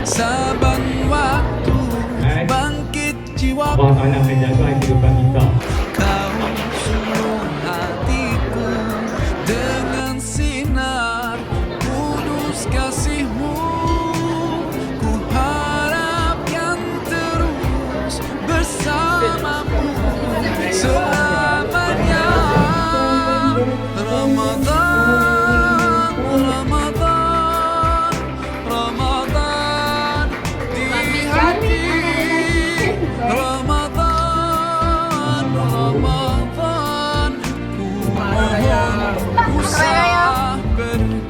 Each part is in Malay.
Saban waktu bangkit jiwa, Allah Ta'ala akan jaga kehidupan kita. kau suluh hatiku dengan sinar kudus kasih-Mu. Ku harapkan terus bersamamu selamanya. Ramadan, Ramadan, Ramadan di hati. Ramadan, Ramadan, ku mohon usah pergi.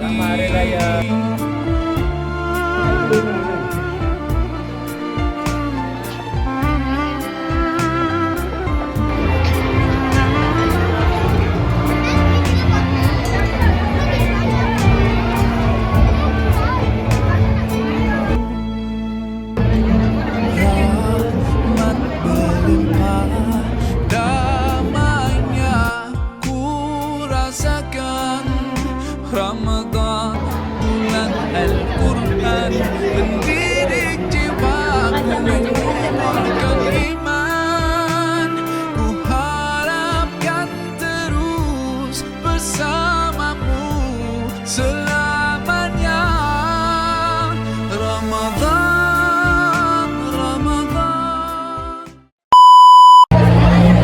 Rahmat berlimpah, damainya ku rasakan. Ramadan, bulan Al-Quran, mendidik jiwaku mengumpulkan iman. Ku harapkan terus bersamamu selamanya. Ramadan, Ramadan.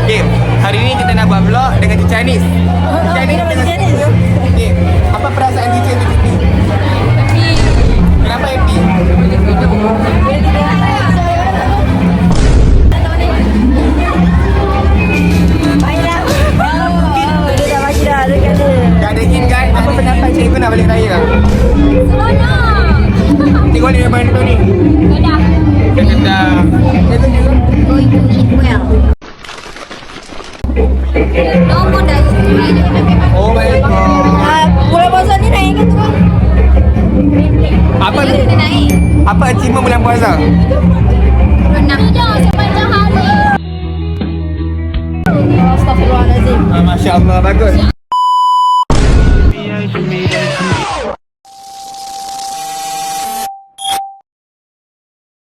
Okay, hari ni kita nak buat vlog dengan Teacher Anis. Teacher Anis dengan Teacher. Okay, apa perasaan Teacher untuk cuti? Kenapa happy? Dah ada hint kan? Apa pendapat cikgu nak balik raya? Tengok ni depan tu ni. Dia kata Going to eat well. No more diet. oh my god. Bulan puasa ni naik ke tu? Apa Dia naik. apa achievement bulan puasa? Renang je sepanjang hari. Astaghfirullahalazim. Masya Allah, bagus.